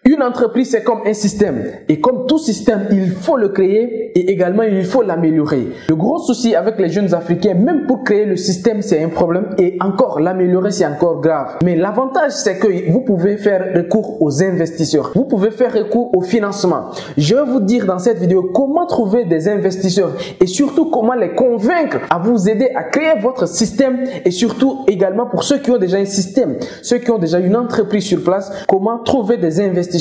Une entreprise, c'est comme un système. Et comme tout système, il faut le créer et également il faut l'améliorer. Le gros souci avec les jeunes Africains, même pour créer le système, c'est un problème. Et encore, l'améliorer, c'est encore grave. Mais l'avantage, c'est que vous pouvez faire recours aux investisseurs. Vous pouvez faire recours au financement. Je vais vous dire dans cette vidéo comment trouver des investisseurs et surtout comment les convaincre à vous aider à créer votre système et surtout également pour ceux qui ont déjà un système, ceux qui ont déjà une entreprise sur place, comment trouver des investisseurs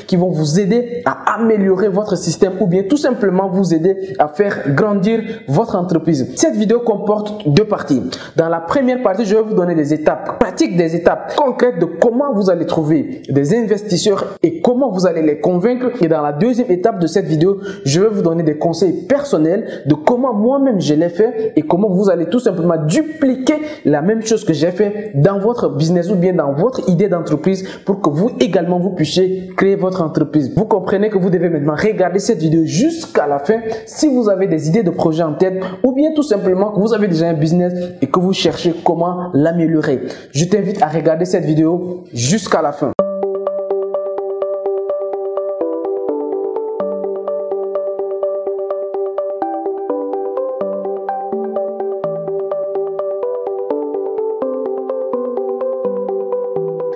qui vont vous aider à améliorer votre système ou bien tout simplement vous aider à faire grandir votre entreprise. Cette vidéo comporte deux parties. Dans la première partie, je vais vous donner des étapes pratiques, des étapes concrètes de comment vous allez trouver des investisseurs et comment vous allez les convaincre. Et dans la deuxième étape de cette vidéo, je vais vous donner des conseils personnels de comment moi-même je l'ai fait et comment vous allez tout simplement dupliquer la même chose que j'ai fait dans votre business ou bien dans votre idée d'entreprise pour que vous également vous puissiez créer votre entreprise. Vous comprenez que vous devez maintenant regarder cette vidéo jusqu'à la fin si vous avez des idées de projet en tête ou bien tout simplement que vous avez déjà un business et que vous cherchez comment l'améliorer. Je t'invite à regarder cette vidéo jusqu'à la fin.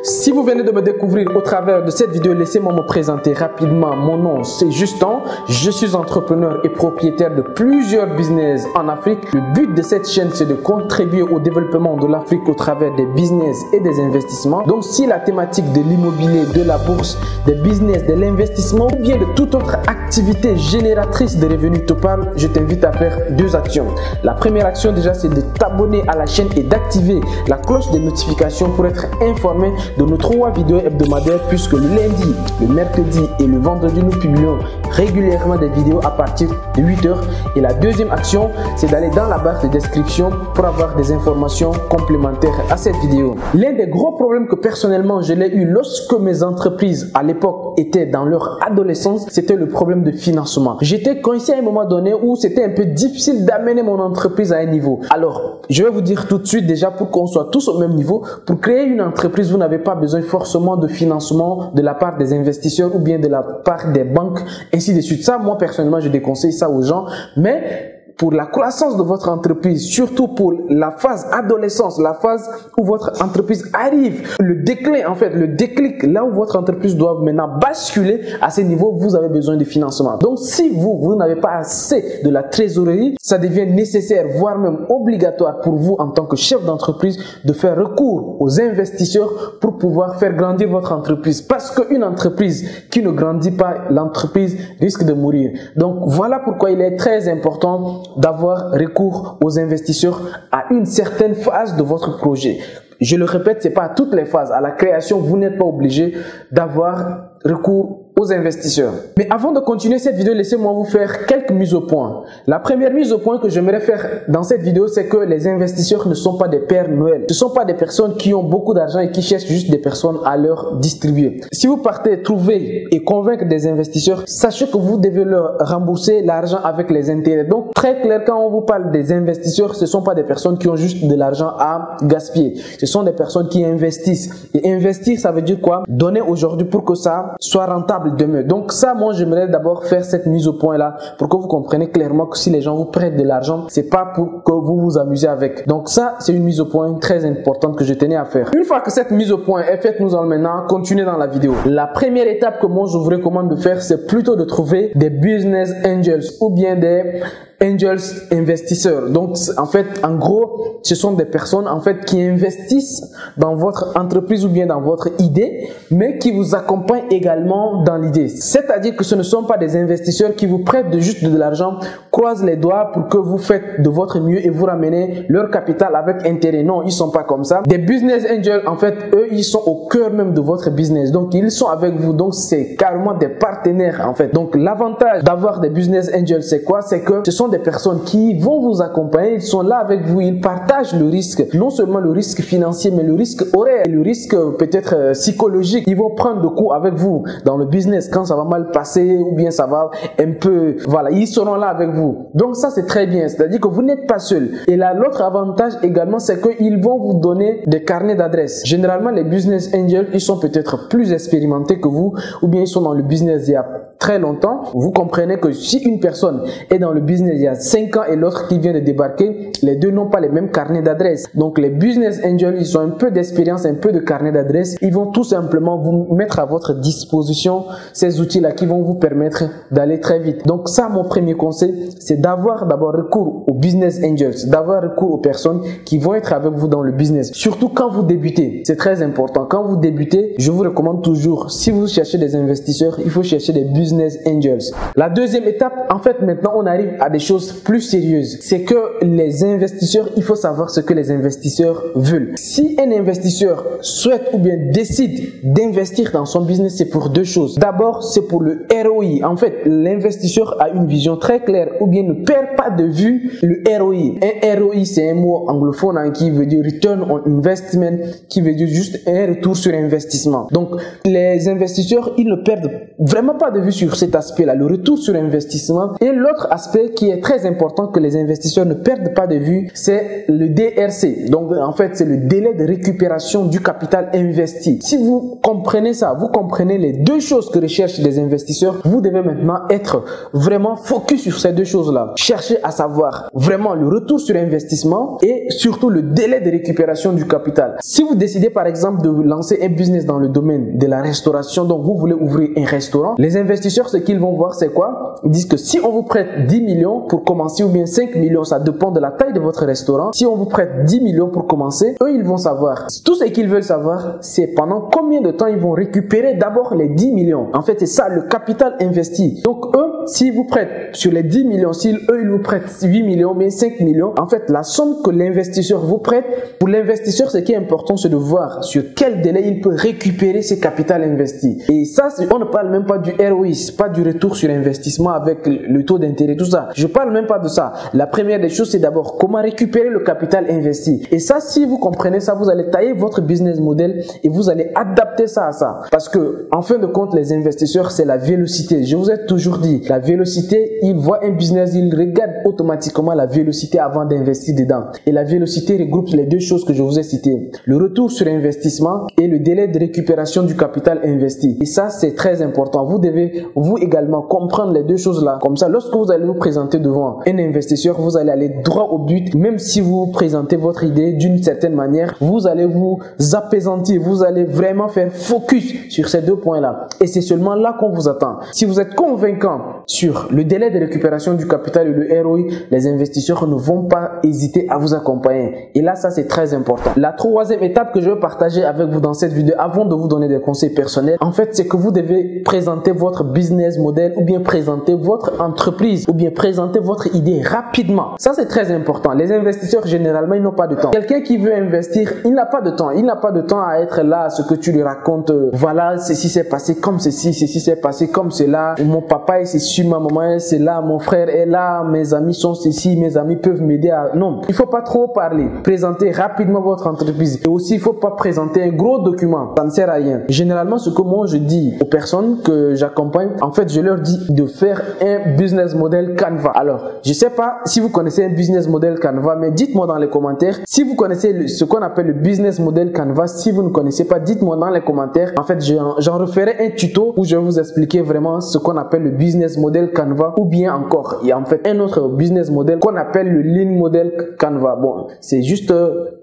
Si vous venez de me découvrir au travers de cette vidéo, laissez-moi me présenter rapidement. Mon nom, c'est Justin. Je suis entrepreneur et propriétaire de plusieurs business en Afrique. Le but de cette chaîne, c'est de contribuer au développement de l'Afrique au travers des business et des investissements. Donc, si la thématique de l'immobilier, de la bourse, des business, de l'investissement ou bien de toute autre activité génératrice de revenus te parle, je t'invite à faire deux actions. La première action, déjà, c'est de t'abonner à la chaîne et d'activer la cloche de notification pour être informé de nos 3 vidéos hebdomadaires puisque le lundi, le mercredi et le vendredi, nous publions régulièrement des vidéos à partir de 8 h. Et la deuxième action, c'est d'aller dans la barre de description pour avoir des informations complémentaires à cette vidéo. L'un des gros problèmes que personnellement je l'ai eu lorsque mes entreprises à l'époque étaient dans leur adolescence, c'était le problème de financement. J'étais coincé à un moment donné où c'était un peu difficile d'amener mon entreprise à un niveau. Alors, je vais vous dire tout de suite déjà pour qu'on soit tous au même niveau, pour créer une entreprise, vous n'avez pas besoin forcément de financement de la part des investisseurs ou bien de la part des banques, ainsi de suite. Ça, moi personnellement, je déconseille ça aux gens, mais pour la croissance de votre entreprise, surtout pour la phase adolescence, la phase où votre entreprise arrive, le déclin en fait, le déclic, là où votre entreprise doit maintenant basculer à ce niveau, vous avez besoin de financement. Donc si vous n'avez pas assez de la trésorerie, ça devient nécessaire, voire même obligatoire pour vous en tant que chef d'entreprise de faire recours aux investisseurs pour pouvoir faire grandir votre entreprise. Parce qu'une entreprise qui ne grandit pas, l'entreprise risque de mourir. Donc voilà pourquoi il est très important d'avoir recours aux investisseurs à une certaine phase de votre projet. Je le répète, c'est pas à toutes les phases. À la création, vous n'êtes pas obligé d'avoir recours aux investisseurs. Mais avant de continuer cette vidéo, laissez-moi vous faire quelques mises au point. La première mise au point que j'aimerais faire dans cette vidéo, c'est que les investisseurs ne sont pas des Pères Noël. Ce ne sont pas des personnes qui ont beaucoup d'argent et qui cherchent juste des personnes à leur distribuer. Si vous partez trouver et convaincre des investisseurs, sachez que vous devez leur rembourser l'argent avec les intérêts. Donc très clair, quand on vous parle des investisseurs, ce ne sont pas des personnes qui ont juste de l'argent à gaspiller. Ce sont des personnes qui investissent. Et investir, ça veut dire quoi? Donner aujourd'hui pour que ça soit rentable demain. Donc ça, moi, j'aimerais d'abord faire cette mise au point là pour que vous compreniez clairement que si les gens vous prêtent de l'argent, c'est pas pour que vous vous amusez avec. Donc ça, c'est une mise au point très importante que je tenais à faire. Une fois que cette mise au point est faite, nous allons maintenant continuer dans la vidéo. La première étape que moi, je vous recommande de faire, c'est plutôt de trouver des business angels ou bien des angels investisseurs. Donc en fait, en gros, ce sont des personnes en fait qui investissent dans votre entreprise ou bien dans votre idée, mais qui vous accompagnent également dans l'idée. C'est-à-dire que ce ne sont pas des investisseurs qui vous prêtent juste de l'argent, croisent les doigts pour que vous faites de votre mieux et vous ramenez leur capital avec intérêt. Non, ils sont pas comme ça. Des business angels, en fait, eux, ils sont au cœur même de votre business. Donc ils sont avec vous. Donc c'est carrément des partenaires en fait. Donc l'avantage d'avoir des business angels, c'est quoi? C'est que ce sont des personnes qui vont vous accompagner, ils sont là avec vous, ils partagent le risque, non seulement le risque financier, mais le risque horaire, le risque peut-être psychologique. Ils vont prendre le coup avec vous dans le business quand ça va mal passer ou bien ça va un peu, voilà, ils seront là avec vous. Donc ça c'est très bien, c'est-à-dire que vous n'êtes pas seul. Et là, l'autre avantage également, c'est qu'ils vont vous donner des carnets d'adresses. Généralement, les business angels, ils sont peut-être plus expérimentés que vous, ou bien ils sont dans le business il y a très longtemps. Vous comprenez que si une personne est dans le business il y a 5 ans et l'autre qui vient de débarquer, les deux n'ont pas les mêmes carnets d'adresses. Donc les business angels, ils ont un peu d'expérience, un peu de carnet d'adresses. Ils vont tout simplement vous mettre à votre disposition ces outils-là qui vont vous permettre d'aller très vite. Donc ça, mon premier conseil, c'est d'avoir d'abord recours aux business angels, d'avoir recours aux personnes qui vont être avec vous dans le business. Surtout quand vous débutez, c'est très important. Quand vous débutez, je vous recommande toujours, si vous cherchez des investisseurs, il faut chercher des business angels. La deuxième étape, en fait, maintenant, on arrive à des choses plus sérieuses. C'est que les investisseurs, il faut savoir ce que les investisseurs veulent. Si un investisseur souhaite ou bien décide d'investir dans son business, c'est pour deux choses. D'abord, c'est pour le ROI. En fait, l'investisseur a une vision très claire ou bien ne perd pas de vue le ROI. Un ROI, c'est un mot anglophone qui veut dire Return on Investment, qui veut dire juste un retour sur investissement. Donc, les investisseurs, ils ne perdent vraiment pas de vue sur cet aspect-là, le retour sur investissement. Et l'autre aspect qui est très important que les investisseurs ne perdent pas de vue, c'est le DRC. Donc, en fait, c'est le délai de récupération du capital investi. Si vous comprenez ça, vous comprenez les deux choses que recherchent les investisseurs, vous devez maintenant être vraiment focus sur ces deux choses-là. Cherchez à savoir vraiment le retour sur investissement et surtout le délai de récupération du capital. Si vous décidez par exemple de lancer un business dans le domaine de la restauration, donc vous voulez ouvrir un restaurant, les investisseurs, ce qu'ils vont voir, c'est quoi? Ils disent que si on vous prête 10 millions pour commencer ou bien 5 millions, ça dépend de la taille de votre restaurant. Si on vous prête 10 millions pour commencer, eux, ils vont savoir. Tout ce qu'ils veulent savoir, c'est pendant combien de temps ils vont récupérer d'abord les 10 millions. En fait, c'est ça, le capital investi. Donc, eux, s'ils vous prêtent sur les 10 millions, si eux, ils vous prêtent 8 millions, mais 5 millions, en fait, la somme que l'investisseur vous prête, pour l'investisseur, ce qui est important, c'est de voir sur quel délai il peut récupérer ses capital investis. Et ça, on ne parle même pas du ROI, pas du retour sur investissement avec le taux d'intérêt, tout ça. Je parle même pas de ça. La première des choses, c'est d'abord comment récupérer le capital investi. Et ça, si vous comprenez ça, vous allez tailler votre business model et vous allez adapter ça à ça. Parce que, en fin de compte, les investisseurs, c'est la vélocité. Je vous ai toujours dit, la vélocité, ils voient un business, ils regardent automatiquement la vélocité avant d'investir dedans. Et la vélocité regroupe les deux choses que je vous ai citées. Le retour sur investissement et le délai de récupération du capital investi. Et ça, c'est très important. Vous devez, vous également, comprendre les deux choses-là. Comme ça, lorsque vous allez vous présenter devant un investisseur, vous allez aller droit au but. Même si vous présentez votre idée d'une certaine manière, vous allez vous apaisantir. Vous allez vraiment faire focus sur ces deux points-là. Et c'est seulement là qu'on vous attend. Si vous êtes convaincant sur le délai de récupération du capital et le ROI, les investisseurs ne vont pas hésiter à vous accompagner. Et là, ça, c'est très important. La troisième étape que je veux partager avec vous dans cette vidéo, avant de vous donner des conseils personnels, en fait, c'est que vous devez présenter votre business model ou bien présenter votre entreprise ou bien présenter votre idée rapidement. Ça, c'est très important. Les investisseurs, généralement, ils n'ont pas de temps. Quelqu'un qui veut investir, il n'a pas de temps. Il n'a pas de temps à être là, ce que tu lui racontes. Voilà, ceci s'est passé comme ceci s'est passé comme cela. Mon papa est ceci, ma maman est cela, mon frère est là, mes amis sont ceci, mes amis peuvent m'aider à... Non, il faut pas trop parler. Présentez rapidement votre entreprise. Et aussi, il faut pas présenter un gros document. Ça ne sert à rien. Généralement, ce que moi, je dis aux personnes que j'accompagne, en fait, je leur dis de faire un business model Canva. Alors, je sais pas si vous connaissez un business model Canva, mais dites-moi dans les commentaires si vous connaissez ce qu'on appelle le business model Canva. Si vous ne connaissez pas, dites-moi dans les commentaires. En fait, j'en referai un tuto où je vais vous expliquer vraiment ce qu'on appelle le business model Canva, ou bien encore, il y a en fait un autre business model qu'on appelle le lean model Canva. Bon, c'est juste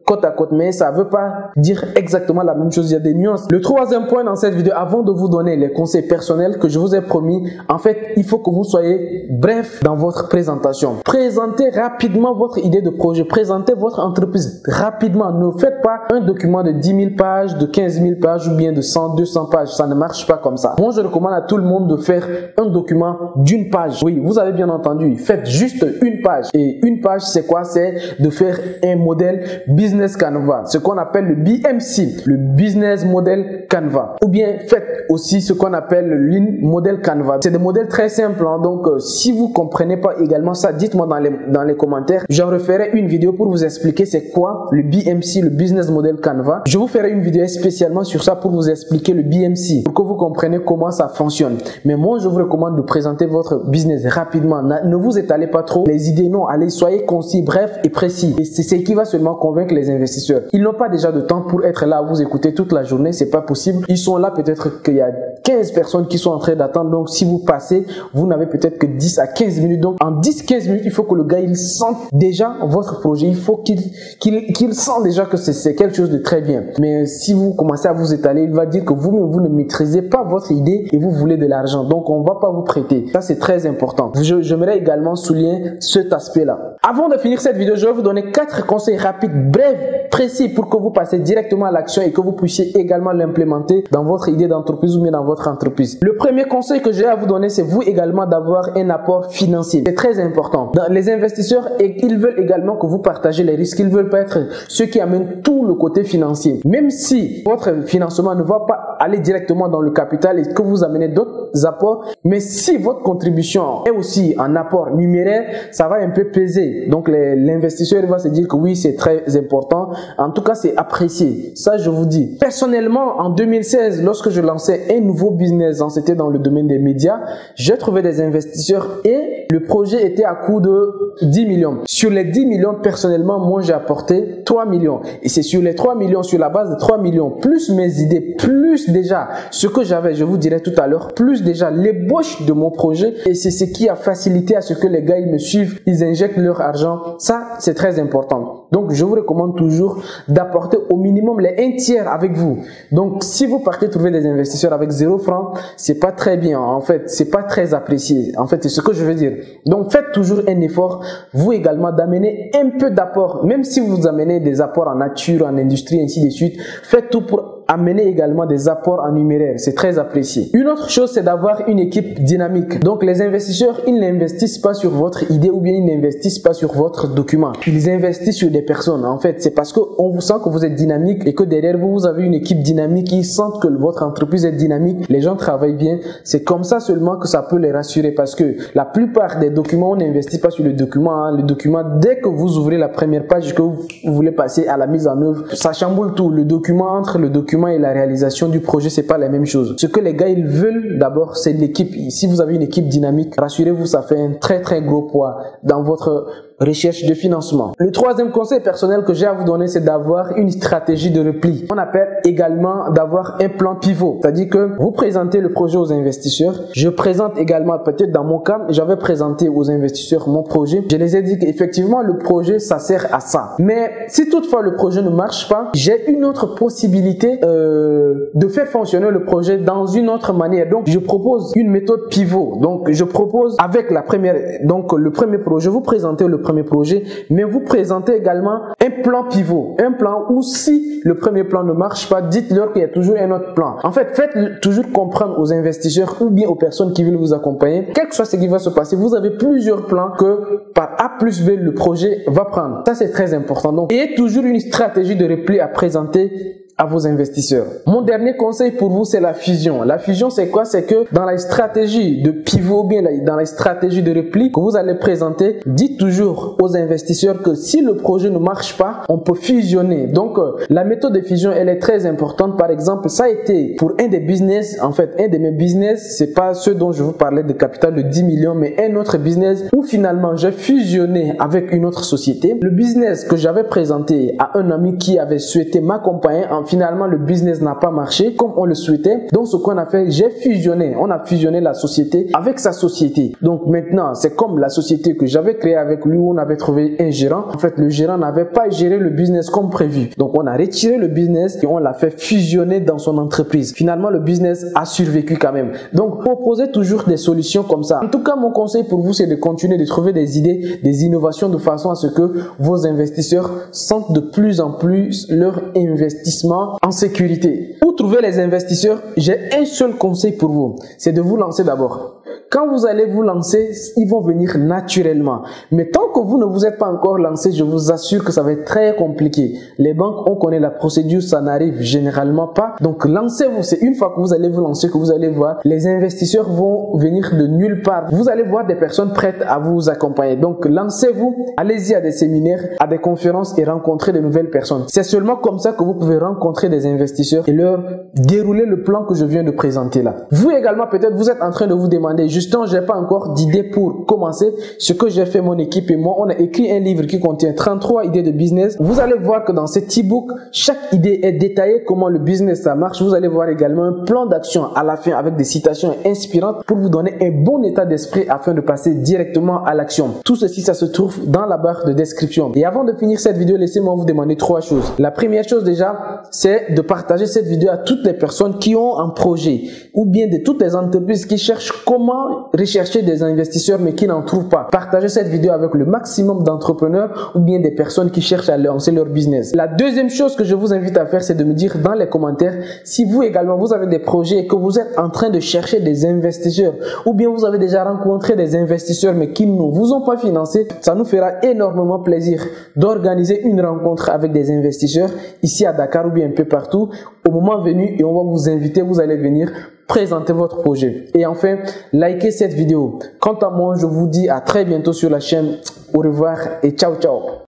côte à côte, mais ça veut pas dire exactement la même chose. Il y a des nuances. Le troisième point dans cette vidéo, avant de vous donner les conseils personnels que je vous ai promis, en fait, il faut que vous soyez bref dans votre présentation. Présentez rapidement votre idée de projet. Présentez votre entreprise rapidement. Ne faites pas un document de 10 000 pages, de 15 000 pages ou bien de 100, 200 pages. Ça ne marche pas comme ça. Moi, je recommande à tout le monde de faire un document d'une page. Oui, vous avez bien entendu. Faites juste une page. Et une page, c'est quoi? C'est de faire un modèle business Business Canva, ce qu'on appelle le BMC, le Business Model Canva. Ou bien faites aussi ce qu'on appelle le Lean Model Canva. C'est des modèles très simples, hein. Donc si vous comprenez pas également ça, dites-moi dans les commentaires. J'en referai une vidéo pour vous expliquer c'est quoi le BMC, le Business Model Canva. Je vous ferai une vidéo spécialement sur ça pour vous expliquer le BMC, pour que vous compreniez comment ça fonctionne. Mais moi, je vous recommande de présenter votre business rapidement. Ne vous étalez pas trop les idées, non. Allez, soyez concis, bref et précis. Et c'est ce qui va seulement convaincre les investisseurs. Ils n'ont pas déjà de temps pour être là à vous écouter toute la journée, c'est pas possible. Ils sont là, peut-être qu'il y a 15 personnes qui sont en train d'attendre. Donc, si vous passez, vous n'avez peut-être que 10 à 15 minutes. Donc, en 10-15 minutes, il faut que le gars, il sente déjà votre projet. Il faut qu'il sente déjà que c'est quelque chose de très bien. Mais si vous commencez à vous étaler, il va dire que vous ne maîtrisez pas votre idée et vous voulez de l'argent. Donc, on va pas vous prêter. Ça, c'est très important. J'aimerais également souligner cet aspect-là. Avant de finir cette vidéo, je vais vous donner 4 conseils rapides, brefs, précis pour que vous passiez directement à l'action et que vous puissiez également l'implémenter dans votre idée d'entreprise ou bien dans votre entreprise. Le premier conseil que j'ai à vous donner, c'est vous également d'avoir un apport financier. C'est très important. Les investisseurs, ils veulent également que vous partagez les risques. Ils veulent pas être ceux qui amènent tout le côté financier. Même si votre financement ne va pas aller directement dans le capital et que vous amenez d'autres apports, mais si votre contribution est aussi un apport numéraire, ça va un peu peser. Donc l'investisseur va se dire que oui, c'est très important. En tout cas, c'est apprécié. Ça, je vous dis. Personnellement, en 2016, lorsque je lançais un nouveau business, hein, c'était dans le domaine des médias, j'ai trouvé des investisseurs et le projet était à coût de 10 millions. Sur les 10 millions, personnellement, moi, j'ai apporté 3 millions. Et c'est sur les 3 millions, sur la base de 3 millions, plus mes idées, plus déjà ce que j'avais, je vous dirai tout à l'heure, plus déjà l'ébauche de mon projet. Et c'est ce qui a facilité à ce que les gars, ils me suivent, ils injectent leur argent. Ça, c'est très important. Donc, je vous recommande toujours d'apporter au minimum les 1/3 avec vous. Donc, si vous partez trouver des investisseurs avec 0 francs, c'est pas très bien. En fait, c'est pas très apprécié. En fait, c'est ce que je veux dire. Donc, faites toujours un effort, vous également, d'amener un peu d'apport. Même si vous amenez des apports en nature, en industrie, ainsi de suite, faites tout pour amener également des apports en numéraire. C'est très apprécié. Une autre chose, c'est d'avoir une équipe dynamique. Donc, les investisseurs, ils n'investissent pas sur votre idée ou bien ils n'investissent pas sur votre document. Ils investissent sur des personnes. En fait, c'est parce qu'on vous sent que vous êtes dynamique et que derrière vous, vous avez une équipe dynamique. Ils sentent que votre entreprise est dynamique. Les gens travaillent bien. C'est comme ça seulement que ça peut les rassurer parce que la plupart des documents, on n'investit pas sur le document. Hein. Le document, dès que vous ouvrez la première page que vous voulez passer à la mise en œuvre, ça chamboule tout. Le document, entre le document et la réalisation du projet, c'est pas la même chose. Ce que les gars, ils veulent d'abord, c'est l'équipe. Si vous avez une équipe dynamique, rassurez-vous, ça fait un très très gros poids dans votre recherche de financement. Le troisième conseil personnel que j'ai à vous donner, c'est d'avoir une stratégie de repli. On appelle également d'avoir un plan pivot. C'est-à-dire que vous présentez le projet aux investisseurs. Je présente également, peut-être dans mon cas, j'avais présenté aux investisseurs mon projet. Je les ai dit qu'effectivement, le projet, ça sert à ça. Mais si toutefois le projet ne marche pas, j'ai une autre possibilité de faire fonctionner le projet dans une autre manière. Donc, je propose une méthode pivot. Donc, je propose avec la première, donc le premier projet, vous présentez le premier projet, mais vous présentez également un plan pivot, un plan où si le premier plan ne marche pas, dites-leur qu'il y a toujours un autre plan. En fait, faites toujours comprendre aux investisseurs ou bien aux personnes qui veulent vous accompagner, quel que soit ce qui va se passer, vous avez plusieurs plans que par A plus B, le projet va prendre. Ça, c'est très important. Donc, ayez toujours une stratégie de repli à présenter à vos investisseurs. Mon dernier conseil pour vous, c'est la fusion. La fusion, c'est quoi? C'est que dans la stratégie de pivot, bien dans la stratégie de repli que vous allez présenter, dites toujours aux investisseurs que si le projet ne marche pas, on peut fusionner. Donc, la méthode de fusion, elle est très importante. Par exemple, ça a été pour un des business, en fait, un de mes business, c'est pas ceux dont je vous parlais de capital de 10 millions, mais un autre business où finalement, j'ai fusionné avec une autre société. Le business que j'avais présenté à un ami qui avait souhaité m'accompagner, finalement, le business n'a pas marché comme on le souhaitait. Donc, ce qu'on a fait, j'ai fusionné. On a fusionné la société avec sa société. Donc, maintenant, c'est comme la société que j'avais créée avec lui où on avait trouvé un gérant. En fait, le gérant n'avait pas géré le business comme prévu. Donc, on a retiré le business et on l'a fait fusionner dans son entreprise. Finalement, le business a survécu quand même. Donc, proposez toujours des solutions comme ça. En tout cas, mon conseil pour vous, c'est de continuer de trouver des idées, des innovations de façon à ce que vos investisseurs sentent de plus en plus leur investissement en sécurité. Pour trouver les investisseurs, j'ai un seul conseil pour vous, c'est de vous lancer d'abord. quand vous allez vous lancer, ils vont venir naturellement. Mais tant que vous ne vous êtes pas encore lancé, je vous assure que ça va être très compliqué. Les banques, on connaît la procédure, ça n'arrive généralement pas. Donc lancez-vous, c'est une fois que vous allez vous lancer que vous allez voir, les investisseurs vont venir de nulle part. Vous allez voir des personnes prêtes à vous accompagner. Donc lancez-vous, allez-y à des séminaires, à des conférences et rencontrer de nouvelles personnes. C'est seulement comme ça que vous pouvez rencontrer des investisseurs et leur dérouler le plan que je viens de présenter là. Vous également, peut-être vous êtes en train de vous demander, justement, j'ai pas encore d'idée pour commencer. Ce que j'ai fait, mon équipe et moi, on a écrit un livre qui contient 33 idées de business. Vous allez voir que dans cet e-book, chaque idée est détaillée, comment le business ça marche. Vous allez voir également un plan d'action à la fin avec des citations inspirantes pour vous donner un bon état d'esprit afin de passer directement à l'action. Tout ceci, ça se trouve dans la barre de description. Et avant de finir cette vidéo, laissez-moi vous demander 3 choses. La première chose déjà, c'est de partager cette vidéo à toutes les personnes qui ont un projet ou bien de toutes les entreprises qui cherchent comment rechercher des investisseurs mais qui n'en trouvent pas. Partagez cette vidéo avec le maximum d'entrepreneurs ou bien des personnes qui cherchent à lancer leur business. La deuxième chose que je vous invite à faire, c'est de me dire dans les commentaires si vous également vous avez des projets et que vous êtes en train de chercher des investisseurs ou bien vous avez déjà rencontré des investisseurs mais qui ne vous ont pas financé. Ça nous fera énormément plaisir d'organiser une rencontre avec des investisseurs ici à Dakar ou bien un peu partout au moment venu et on va vous inviter, vous allez venir présenter votre projet. Et enfin, likez cette vidéo. Quant à moi, je vous dis à très bientôt sur la chaîne. Au revoir et ciao ciao.